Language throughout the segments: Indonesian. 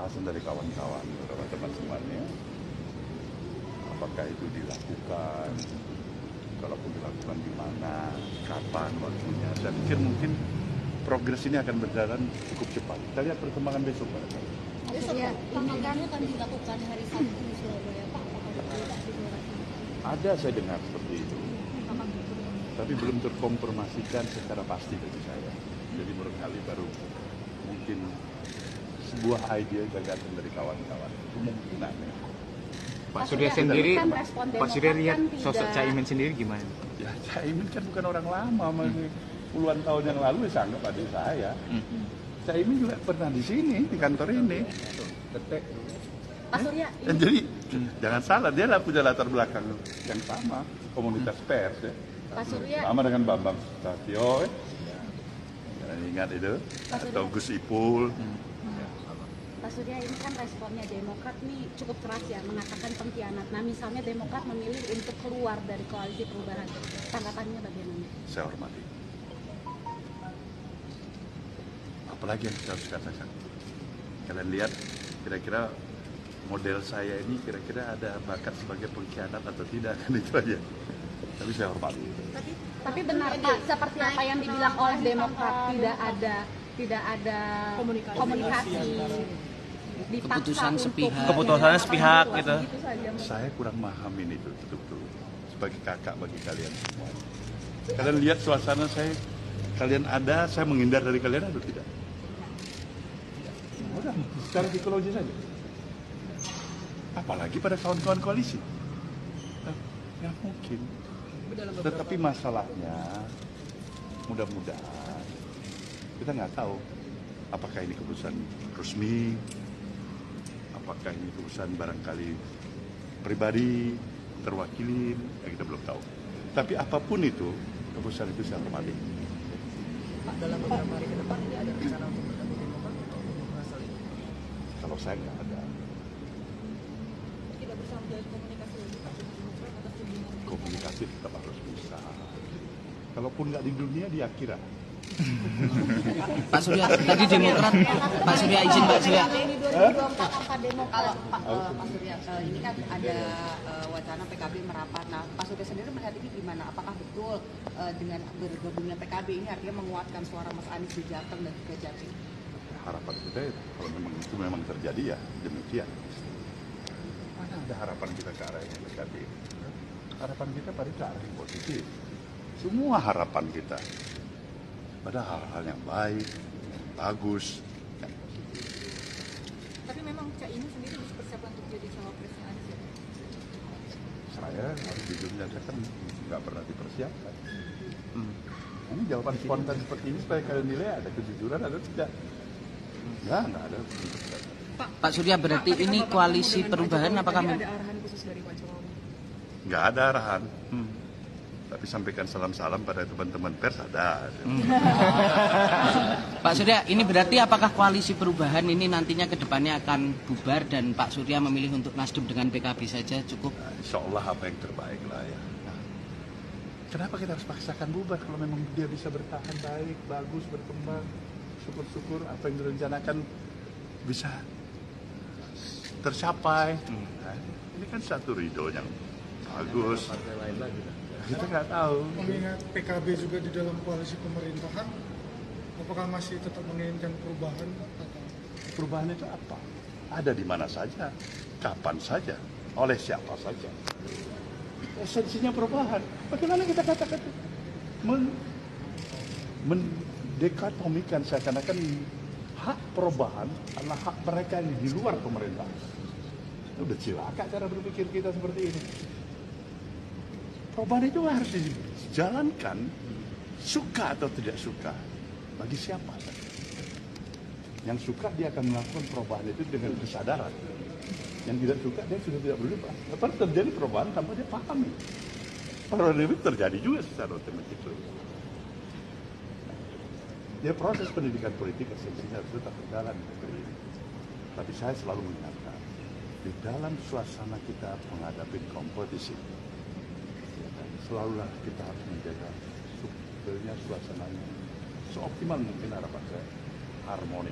pembahasan dari kawan-kawan, beberapa teman-temannya. Apakah itu dilakukan? Kalaupun dilakukan di mana, kapan waktunya? Saya pikir mungkin progres ini akan berjalan cukup cepat. Kita lihat perkembangan besok. Besok ya, pemanggannya akan dilakukan hari Sabtu di Surabaya, Pak. Ada saya dengar seperti itu, tapi belum terkonfirmasikan secara pasti dari saya. Jadi barangkali baru mungkin sebuah ide gagasan dari kawan-kawan. Kemungkinan ya. Pak Surya sendiri, Pak Surya lihat sosok Caimin sendiri gimana? Ya Caimin kan bukan orang lama, masih puluhan tahun yang lalu saya anggap adik saya. Caimin juga pernah di sini, di kantor ini. Pak Surya, Jadi jangan salah, dia lah punya latar belakang yang sama, komunitas pers ya. Pak Surya, Sama dengan Bambang Susatyo, jangan ingat itu, atau Gus Ipul. Pak Surya, ini kan responnya Demokrat nih cukup keras ya, mengatakan pengkhianat. Nah, misalnya Demokrat memilih untuk keluar dari koalisi perubahan, tanggapannya bagaimana? Saya hormati. Apalagi yang kita harus katakan? Kalian lihat, kira-kira model saya ini kira-kira ada bakat sebagai pengkhianat atau tidak, kan itu aja. Tapi saya hormati. Tapi benar Pak, seperti apa yang dibilang oleh Demokrat, tidak ada komunikasi, keputusan sepihak. Keputusannya sepihak gitu. Saya kurang memahami itu betul-betul sebagai kakak bagi kalian semua. Kalian lihat suasana saya, kalian ada, saya menghindar dari kalian atau tidak? Udah, secara psikologis saja. Apalagi pada kawan-kawan koalisi. Ya mungkin. Tetapi masalahnya, mudah-mudahan kita nggak tahu apakah ini keputusan resmi, apakah ini keputusan barangkali pribadi, terwakili, ya kita belum tahu. Tapi apapun itu, keputusan itu saya hormati. Pak, dalam beberapa hari ke depan ini ada rencana untuk bertemu Demokrat atau berhasil? Kalau saya nggak ada. Tidak bersama menjalin komunikasi lagi Pak dengan Demokrat atas tudingan. Komunikasi tetap harus bisa. Kalaupun nggak di dunia, di akhirat. Pak Surya, tadi Demokrat, Pak Surya izin Pak Surya. Di 2024 apa Demokrat? Pak Surya, ini kan ada wacana PKB merapat. Nah, Pak Surya sendiri melihat ini gimana? Apakah betul dengan bergabungnya PKB ini artinya menguatkan suara Mas Anies di Jateng dan juga Jatim? Harapan kita kalau memang itu memang terjadi ya demikian. Mana ada harapan kita ke arah yang negatif? Harapan kita pada ke arah yang positif. Semua harapan kita pada hal-hal yang baik, yang bagus, yang positif. Tapi memang Caimin sendiri dipersiapkan untuk jadi cawapresnya Anies ya? Saya harus jujur menyatakan nggak pernah dipersiapkan. Ini jawaban spontan seperti ini supaya kalian nilai ada kejujuran atau tidak. Nggak ada. Pak Surya, berarti ini koalisi perubahan apakah ada arahan khusus dari Pak Jokowi? Nggak ada arahan. Tapi sampaikan salam-salam pada teman-teman pers ada. Pak Surya, ini berarti apakah koalisi perubahan ini nantinya ke depannya akan bubar dan Pak Surya memilih untuk nasdem dengan PKB saja cukup? Insya Allah apa yang terbaik lah ya. Nah, kenapa kita harus paksakan bubar kalau memang dia bisa bertahan baik, bagus, berkembang, syukur-syukur apa yang direncanakan bisa tercapai. Nah, ini kan satu ridho yang bagus. Kita nggak tahu. Mengingat PKB juga di dalam koalisi pemerintahan, apakah masih tetap menginginkan perubahan? Perubahan itu apa? Ada di mana saja, kapan saja, oleh siapa saja. Esensinya perubahan. Bagaimana kita katakan itu? Mendekatomikan seakan-akan hak perubahan adalah hak mereka yang di luar pemerintah. Itu udah cilaka cara berpikir kita seperti ini. Perubahan itu harus dijalankan, suka atau tidak suka, bagi siapa. Yang suka dia akan melakukan perubahan itu dengan kesadaran. Yang tidak suka dia sudah tidak berubah. Apa terjadi perubahan tanpa dia paham. Perubahan itu terjadi juga secara otomatis. Ya proses pendidikan politik esensinya harus tetap berjalan di negeri ini. Tapi saya selalu mengingatkan, di dalam suasana kita menghadapi kompetisi, selalulah kita harus menjaga sebetulnya suasananya seoptimal mungkin harapan saya harmoni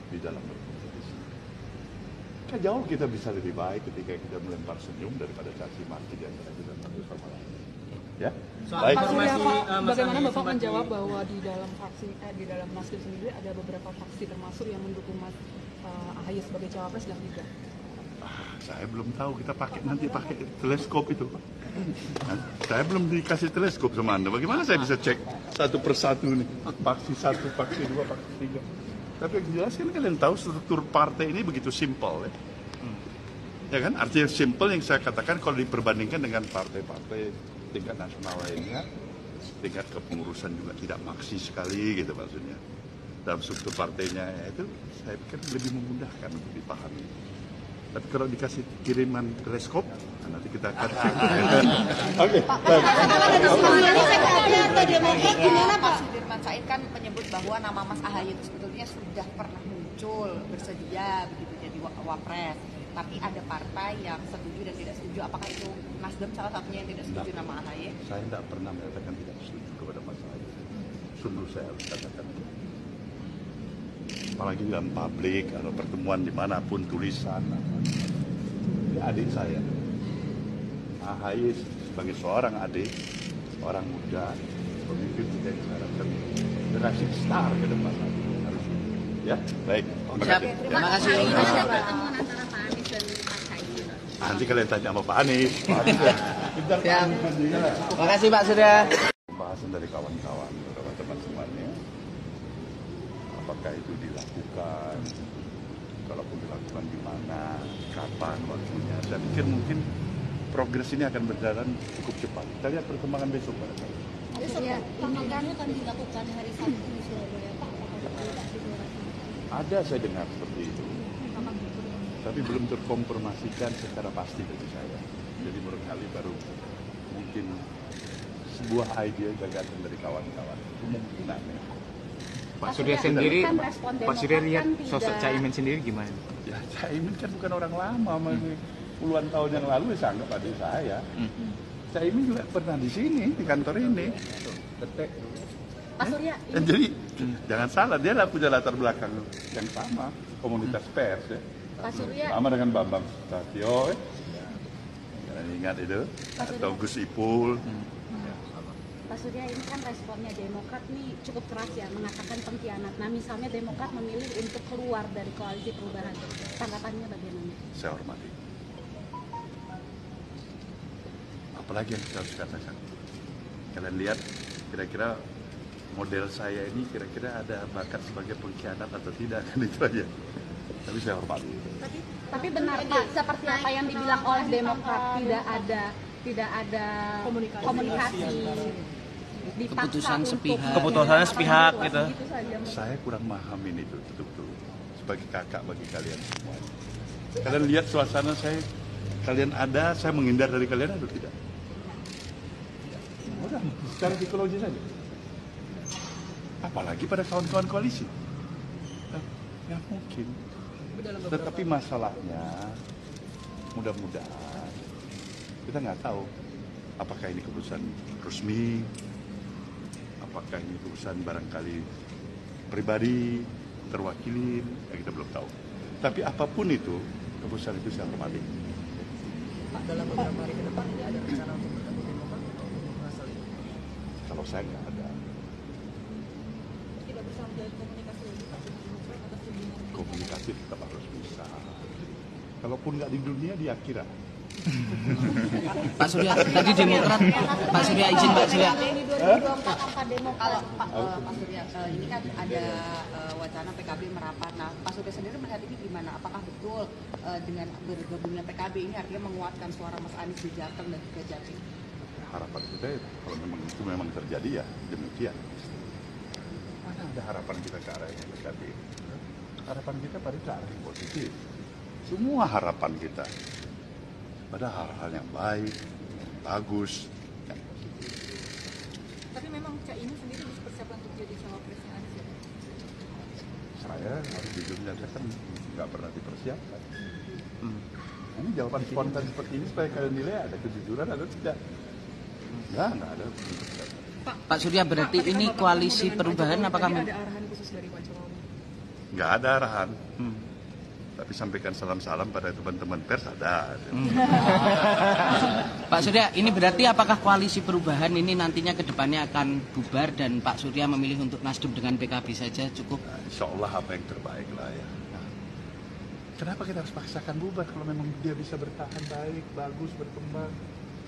di dalam berkompetisi. Maka jauh kita bisa lebih baik ketika kita melempar senyum daripada caci maki di antara kita satu sama lain. Ya, baik. Pak Surya, Bagaimana Bapak menjawab bahwa di dalam fraksi di dalam Nasdem sendiri ada beberapa fraksi termasuk yang mendukung Mas AHY sebagai cawapres dan tidak? Saya belum tahu, kita nanti pakai teleskop itu. Nah, saya belum dikasih teleskop sama Anda. Bagaimana saya bisa cek satu persatu nih? Faksi 1, faksi 2, faksi 3. Tapi yang jelas kan kalian tahu struktur partai ini begitu simpel ya. Ya kan? Artinya simpel yang saya katakan kalau diperbandingkan dengan partai-partai tingkat nasional lainnya, tingkat kepengurusan juga tidak maksi sekali gitu maksudnya. Dalam struktur partainya itu saya pikir lebih memudahkan untuk dipahami. Tapi kalau dikasih kiriman teleskop, nanti kita akan cek. Oke. Pak Sudirman Said kan menyebut bahwa nama Mas AHY itu sebetulnya sudah pernah muncul bersedia begitu jadi wapres. Tapi ada partai yang setuju dan tidak setuju. Apakah itu Nasdem salah satunya yang tidak setuju nama AHY? Saya tidak pernah mengatakan tidak setuju kepada Mas AHY. Sungguh saya harus katakan. Apalagi dalam publik atau pertemuan dimanapun tulisan. Ini adik saya. AHY sebagai seorang adik, orang muda, pemimpin kita yang harapkan generasi besar ke depan harus. Ya, baik. Terima kasih. Ada pertemuan antara Pak Anies dan Pak Caimin. Nanti kalian tanya sama Pak Anies. Pak Anies ya. Bentar, Pak Anies nanti ya. Terima kasih Pak Surya. Pembahasan dari kawan-kawan, beberapa teman-temannya. Apakah itu dilakukan? Kalaupun dilakukan di mana? Kapan waktunya? Saya pikir mungkin progres ini akan berjalan cukup cepat. Kita lihat perkembangan besok pada saat itu. Ya, ini kan akan dilakukan hari Sabtu di Surabaya, Pak. Ada saya dengar seperti itu. Tapi belum terkonfirmasikan secara pasti bagi saya. Jadi barangkali baru mungkin sebuah ide gagasan dari kawan-kawan. Kemungkinan ya. Pak Surya sendiri, Pak Surya lihat sosok Caimin sendiri gimana? Ya, Caimin kan bukan orang lama, puluhan tahun yang lalu saya anggap adik saya. Caimin juga pernah di sini, di kantor ini. Pak Surya, Jadi jangan salah, dia lah punya latar belakang yang sama, komunitas pers ya. Pak Surya, Sama dengan Bambang Susatyo, jangan ingat itu, atau Gus Ipul. Pak Surya, ini kan responnya Demokrat nih cukup keras ya, mengatakan pengkhianat. Nah, misalnya Demokrat memilih untuk keluar dari koalisi perubahan, tanggapannya bagaimana? Saya hormati. Apalagi yang saya harus katakan. Kalian lihat, kira-kira model saya ini kira-kira ada bakat sebagai pengkhianat atau tidak, kan itu aja. Tapi saya hormati. Tapi benar Pak, seperti apa yang dibilang oleh Demokrat, tidak ada komunikasi, dipaksa Keputusan untuk sepihak. Keputusannya sepihak gitu. saja. Saya kurang memahamin itu betul-betul sebagai kakak bagi kalian semua. Kalian lihat suasana saya, kalian ada, saya menghindar dari kalian atau tidak? Udah, secara psikologis saja. Apalagi pada kawan-kawan koalisi. Ya mungkin. Tetapi masalahnya, mudah-mudahan kita nggak tahu apakah ini keputusan resmi, apakah ini keputusan barangkali pribadi, terwakili, ya kita belum tahu. Tapi apapun itu, keputusan itu saya hormati. Pak, dalam beberapa hari ke depan ini ada rencana untuk bertemu Demokrat atau berasal itu? Kalau saya nggak ada. Tidak bersama dari komunikasi lagi Pak dengan Demokrat atas hubungan. Komunikasi tetap harus bisa. Kalaupun nggak di dunia, di akhirat. Pak Surya, tadi Demokrat, Pak Surya izin Pak Surya. Di 2024 angka Demokrat. Pak Surya, ini kan ada wacana PKB merapat. Nah, Pak Surya sendiri melihat ini gimana? Apakah betul dengan bergabungnya PKB ini artinya menguatkan suara Mas Anies di Jateng dan juga Jatim? Harapan kita kalau memang itu memang terjadi ya demikian. Mana ada harapan kita ke arah yang negatif? Harapan kita pada ke arah yang positif. Semua harapan kita pada hal-hal yang baik, yang bagus, yang positif. Tapi memang Cak Imin sendiri dipersiapkan untuk jadi cawapresnya Anies ya? Saya harus jujur menyatakan nggak pernah dipersiapkan. Ini jawaban spontan seperti ini supaya kalian nilai ada kejujuran atau tidak. Nggak ada. Pak Surya, berarti ini koalisi perubahan apakah Ada arahan khusus dari Pak Jokowi? Nggak ada arahan. Tapi sampaikan salam-salam pada teman-teman pers ada. Pak Surya, ini berarti apakah koalisi perubahan ini nantinya ke depannya akan bubar dan Pak Surya memilih untuk nasdem dengan PKB saja cukup? Insya Allah apa yang terbaik lah ya. Nah, kenapa kita harus paksakan bubar kalau memang dia bisa bertahan baik, bagus, berkembang,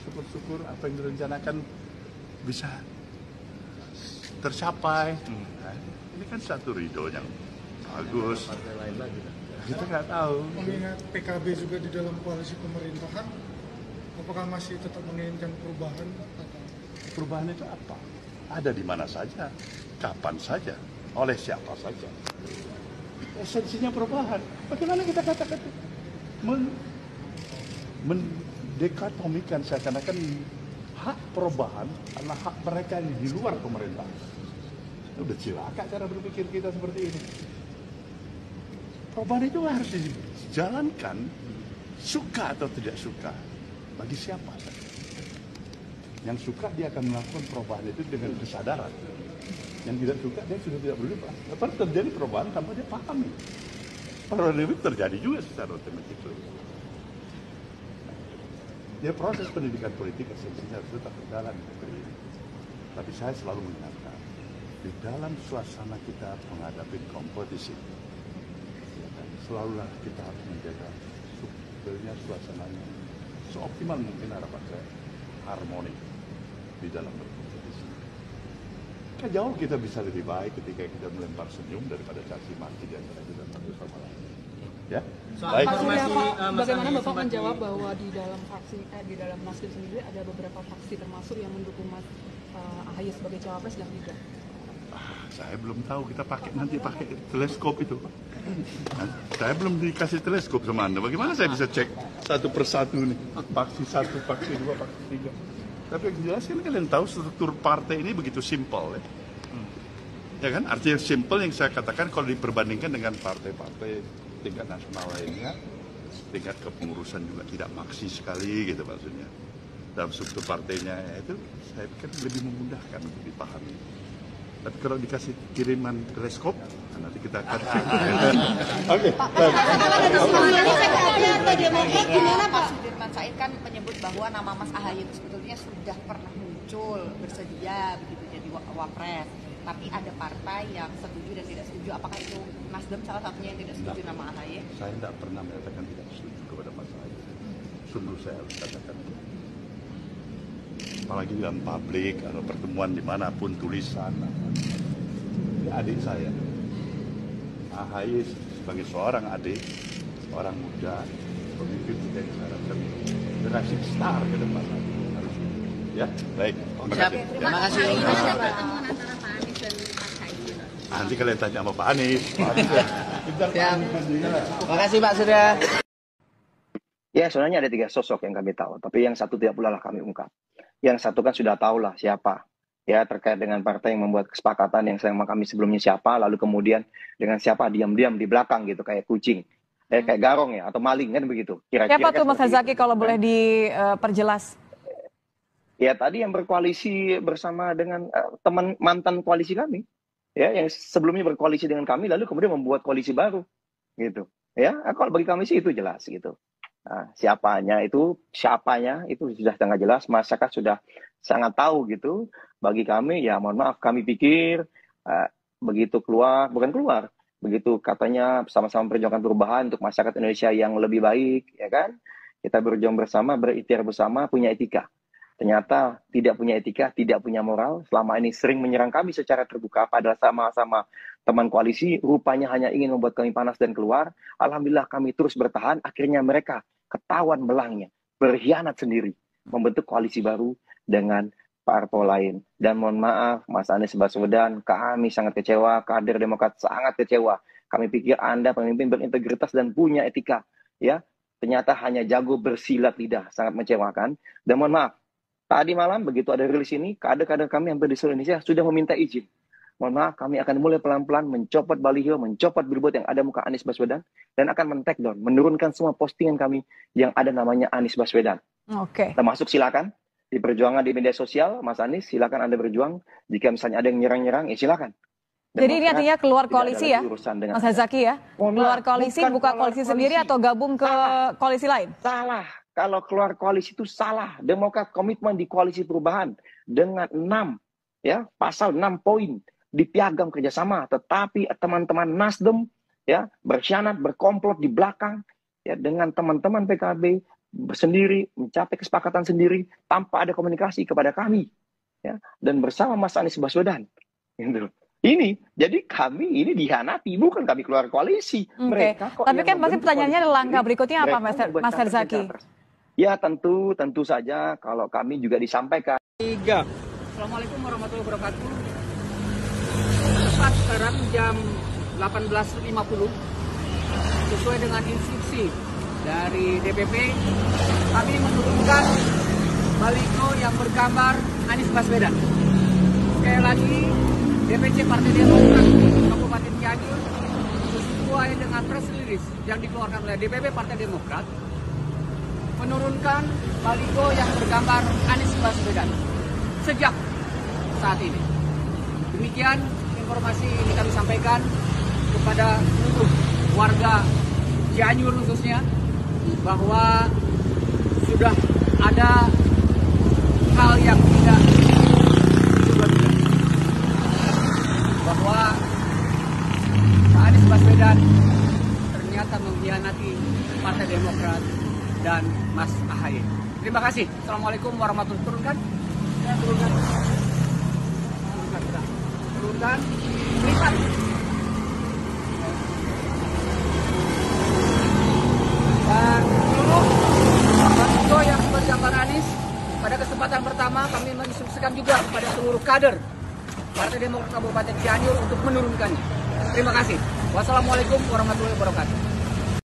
syukur-syukur apa yang direncanakan bisa tercapai. Nah, ini kan satu ridho yang bagus. Kita nggak tahu. Mengingat PKB juga di dalam koalisi pemerintahan, apakah masih tetap menginginkan perubahan? Perubahan itu apa? Ada di mana saja, kapan saja, oleh siapa saja. Esensinya perubahan. Bagaimana kita katakan mendikotomikan seakan-akan hak perubahan adalah hak mereka yang di luar pemerintah. Udah cilaka cara berpikir kita seperti ini. Perubahan itu harus dijalankan, suka atau tidak suka, bagi siapa. Yang suka dia akan melakukan perubahan itu dengan kesadaran. Yang tidak suka dia sudah tidak boleh. Apa terjadi perubahan tanpa dia paham. Perubahan itu terjadi juga secara otomatis. Ya proses pendidikan politik esensinya harus tetap berjalan. Tapi saya selalu mengingatkan, di dalam suasana kita menghadapi kompetisi, selalulah kita harus menjaga sebenarnya suasananya seoptimal mungkin harapan saya, harmoni di dalam berkompetisi. Kan jauh kita bisa lebih baik ketika kita melempar senyum daripada caci maki di antara kita satu sama lain. Ya, baik. Pak Surya, bagaimana Bapak menjawab bahwa di dalam fraksi di dalam Nasdem sendiri ada beberapa fraksi termasuk yang mendukung Mas AHY sebagai cawapres dan tidak? Saya belum tahu, kita nanti pakai teleskop itu. Nah, saya belum dikasih teleskop sama Anda. Bagaimana saya bisa cek satu persatu nih? Faksi 1, faksi 2, faksi 3. Tapi yang jelas kan kalian tahu struktur partai ini begitu simpel ya. Ya kan? Artinya simpel yang saya katakan kalau diperbandingkan dengan partai-partai tingkat nasional lainnya, tingkat kepengurusan juga tidak maksi sekali gitu maksudnya. Dalam struktur partainya itu saya pikir lebih memudahkan untuk dipahami. Tapi kalau dikasih kiriman teleskop, nanti kita akan. Oke. Pak Sudirman Said kan menyebut bahwa nama Mas AHY itu sebetulnya sudah pernah muncul bersedia begitu jadi wapres. Tapi ada partai yang setuju dan tidak setuju. Apakah itu Nasdem salah satunya yang tidak setuju nama AHY? Saya tidak pernah menyatakan tidak setuju kepada Mas AHY. Sungguh saya harus katakan. Apalagi dalam publik atau pertemuan dimanapun tulisan. Ini adik saya. AHY sebagai seorang adik, orang muda, pemimpin kita yang saya harapkan generasi besar ke depan. Harus. Ya, baik. Terima kasih. Terima kasih. Pertemuan antara Pak Anies dan Pak Caimin. Nanti kalian tanya sama Pak Anies. Terima kasih Pak Surya. Ya, sebenarnya ada 3 sosok yang kami tahu, tapi yang satu tidak pula lah kami ungkap. Yang satu kan sudah tahu lah siapa, ya terkait dengan partai yang membuat kesepakatan yang sama kami sebelumnya siapa, lalu kemudian dengan siapa diam-diam di belakang gitu kayak kucing, kayak garong ya atau maling kan begitu. Kira-kira siapa tuh Mas Herzaki kalau boleh diperjelas? Ya tadi yang berkoalisi bersama dengan teman mantan koalisi kami, ya yang sebelumnya berkoalisi dengan kami lalu kemudian membuat koalisi baru, gitu. Ya kalau bagi kami sih itu jelas gitu. Nah, siapanya itu sudah sangat jelas, masyarakat sudah sangat tahu gitu. Bagi kami ya mohon maaf kami pikir begitu begitu katanya sama-sama perjuangan perubahan untuk masyarakat Indonesia yang lebih baik, ya kan? Kita berjuang bersama, berikhtiar bersama, punya etika. Ternyata tidak punya etika, tidak punya moral. Selama ini sering menyerang kami secara terbuka, padahal sama-sama teman koalisi, rupanya hanya ingin membuat kami panas dan keluar. Alhamdulillah kami terus bertahan, akhirnya mereka ketahuan belangnya, berkhianat sendiri, membentuk koalisi baru dengan parpol lain. Dan mohon maaf, Mas Anies Baswedan, kami sangat kecewa, kader Demokrat sangat kecewa. Kami pikir Anda pemimpin berintegritas dan punya etika, ya. Ternyata hanya jago bersilat lidah, sangat mengecewakan. Dan mohon maaf, tadi malam begitu ada rilis ini, kader-kader kami hampir di seluruh Indonesia sudah meminta izin. Mohon maaf, kami akan mulai pelan-pelan mencopot baliho, mencopot billboard yang ada muka Anies Baswedan, dan akan men-take down, menurunkan semua postingan kami yang ada namanya Anies Baswedan. Oke. Termasuk silakan di perjuangan di media sosial, Mas Anies, silakan Anda berjuang. Jika misalnya ada yang nyerang-nyerang, ya silakan. Jadi ini Demokrat artinya keluar tidak ada koalisi lagi ya, urusan dengan Mas Herzaki ya? Mohon Keluar maaf, koalisi, bukan buka keluar koalisi sendiri koalisi. atau gabung ke koalisi lain? Salah. Kalau keluar koalisi itu salah. Demokrat komitmen di koalisi perubahan dengan 6 ya, pasal 6 poin di piagam kerjasama. Tetapi teman-teman Nasdem ya berkhianat, berkomplot di belakang ya dengan teman-teman PKB sendiri mencapai kesepakatan sendiri tanpa ada komunikasi kepada kami ya, dan bersama Mas Anies Baswedan. Gitu. Ini jadi kami ini dihianati, bukan kami keluar koalisi. Mereka kok. Tapi kan yang pasti membentuk pertanyaannya koalisi langkah sendiri. berikutnya apa, Mereka membuat Mas capres dan Herzaki? cawapres. Ya tentu saja kalau kami juga disampaikan. Assalamualaikum warahmatullahi wabarakatuh. Tepat sekarang jam 18.50 sesuai dengan instruksi dari DPP, kami menurunkan baliho yang bergambar Anies Baswedan. Sekali lagi, DPC Partai Demokrat Kabupaten Cianjur sesuai dengan press release yang dikeluarkan oleh DPP Partai Demokrat menurunkan baliho yang bergambar Anies Baswedan sejak saat ini. Demikian informasi ini kami sampaikan kepada seluruh warga Cianjur khususnya bahwa sudah ada hal yang tidak diduga-duga, bahwa Pak Anies Baswedan ternyata mengkhianati Partai Demokrat dan Mas AHY. Terima kasih. Assalamualaikum warahmatullahi wabarakatuh. Turunkan, lipat. Dan seluruh baliho yang bergambar Anies, pada kesempatan pertama kami menginstruksikan juga kepada seluruh kader Partai Demokrat Kabupaten Cianjur untuk menurunkannya. Terima kasih. Wassalamualaikum warahmatullahi wabarakatuh.